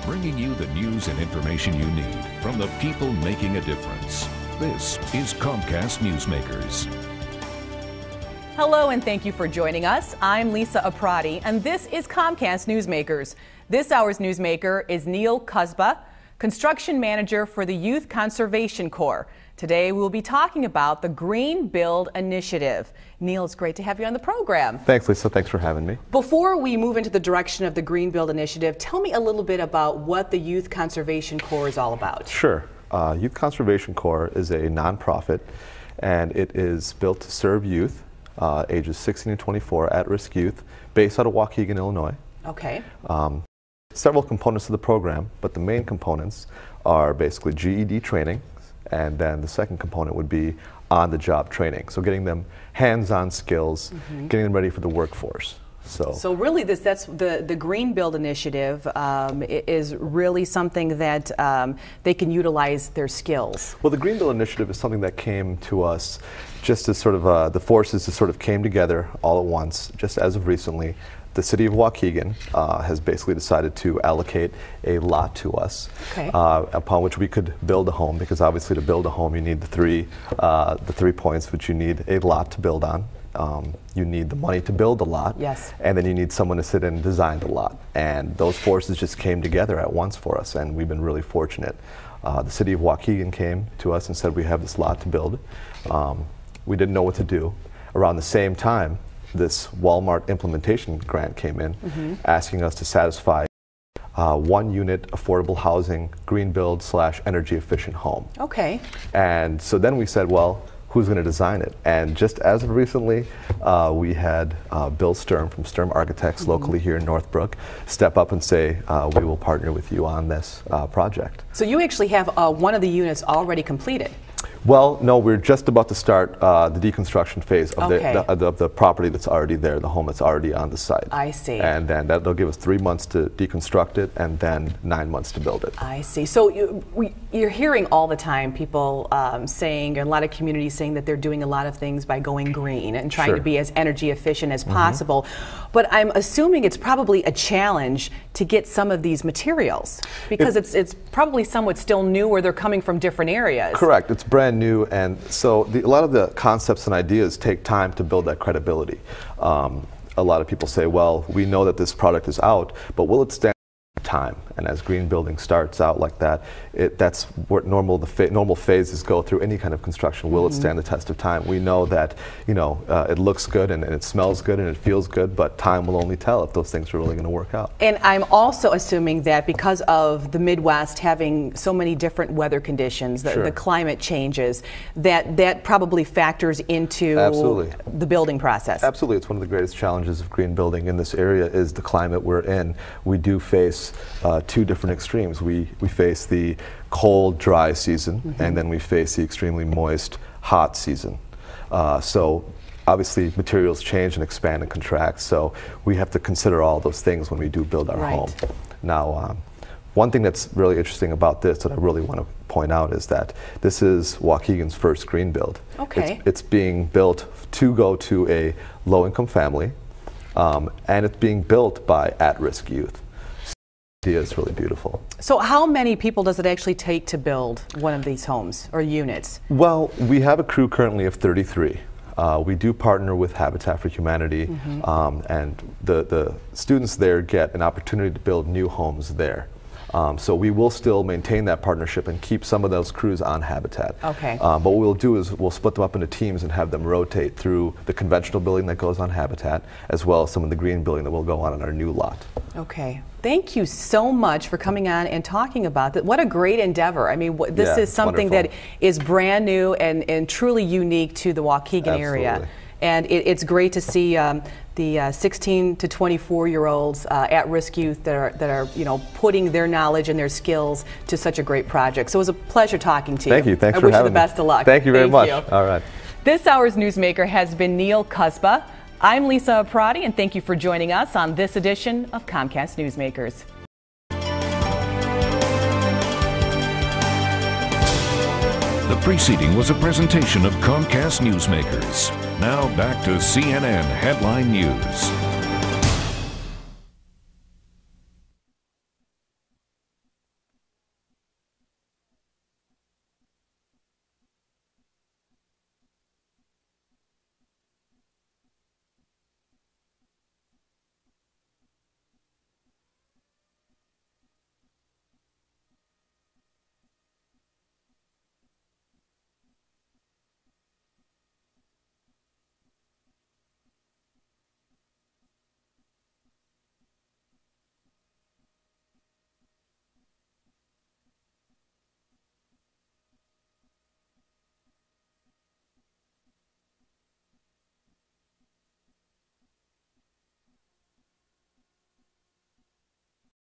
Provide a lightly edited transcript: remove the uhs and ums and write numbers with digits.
bringing you the news and information you need from the people making a difference. This is Comcast Newsmakers. Hello and thank you for joining us. I'm Lisa Aprati and this is Comcast Newsmakers. This hour's newsmaker is Neil Cusba, Construction Manager for the Youth Conservation Corps. Today we will be talking about the Green Build Initiative. Neil, it's great to have you on the program. Thanks, Lisa. Thanks for having me. Before we move into the direction of the Green Build Initiative, tell me a little bit about what the Youth Conservation Corps is all about. Sure. Youth Conservation Corps is a nonprofit, and it is built to serve youth ages 16 to 24, at-risk youth, based out of Waukegan, Illinois. Okay. Several components of the program, but the main components are basically GED training, and then the second component would be on-the-job training. So getting them hands-on skills, getting them ready for the workforce. So really that's the Green Build Initiative is really something that they can utilize their skills. Well, the Green Build Initiative is something that came to us just as sort of the forces that sort of came together all at once, just as of recently. The city of Waukegan has basically decided to allocate a lot to us, upon which we could build a home, because obviously to build a home you need the three points, which you need a lot to build on. You need the money to build the lot, yes, and then you need someone to sit in and design the lot. And those forces just came together at once for us, and we've been really fortunate. The city of Waukegan came to us and said, we have this lot to build. We didn't know what to do. Around the same time, this Walmart implementation grant came in, asking us to satisfy one unit affordable housing, green build / energy efficient home. Okay. And so then we said, well, who's going to design it? And just as of recently, we had Bill Sturm from Sturm Architects locally here in Northbrook step up and say, we will partner with you on this project. So you actually have one of the units already completed. Well, no, we're just about to start the deconstruction phase of the property that's already there, the home that's already on the site. I see. And then that'll give us 3 months to deconstruct it and then 9 months to build it. I see. So you're hearing all the time people saying, a lot of communities saying that they're doing a lot of things by going green and trying to be as energy efficient as possible. But I'm assuming it's probably a challenge to get some of these materials because it's probably somewhat still new or they're coming from different areas. Correct. It's brand new, and so a lot of the concepts and ideas take time to build that credibility. A lot of people say, well, we know that this product is out, but will it stand time? And as green building starts out like that, that's what normal phases go through any kind of construction. Will it stand the test of time? We know that, you know, it looks good and it smells good and it feels good, but time will only tell if those things are really going to work out. And I'm also assuming that because of the Midwest having so many different weather conditions, the climate changes, that probably factors into the building process. Absolutely. It's one of the greatest challenges of green building in this area is the climate we're in. We do face two different extremes. We face the cold, dry season, and then we face the extremely moist, hot season. So obviously materials change and expand and contract, so we have to consider all those things when we do build our home. Now, one thing that's really interesting about this that I really want to point out is that this is Waukegan's first green build. Okay. It's being built to go to a low-income family, and it's being built by at-risk youth. It's really beautiful. So how many people does it actually take to build one of these homes or units? Well, we have a crew currently of 33. We do partner with Habitat for Humanity, and the students there get an opportunity to build new homes there. So we will still maintain that partnership and keep some of those crews on Habitat. Okay. But what we'll do is we'll split them up into teams and have them rotate through the conventional building that goes on Habitat, as well as some of the green building that will go on our new lot. Okay. Thank you so much for coming on and talking about that. What a great endeavor. I mean, this is something that is brand new and truly unique to the Waukegan area. And it's great to see the 16 to 24-year-olds at-risk youth that are putting their knowledge and their skills to such a great project. So it was a pleasure talking to you. Thank you. Thanks for having me. I wish you the best of luck. Thank you very much. All right. This hour's newsmaker has been Neil Cusba. I'm Lisa Aprati, and thank you for joining us on this edition of Comcast Newsmakers. The preceding was a presentation of Comcast Newsmakers. Now back to CNN Headline News.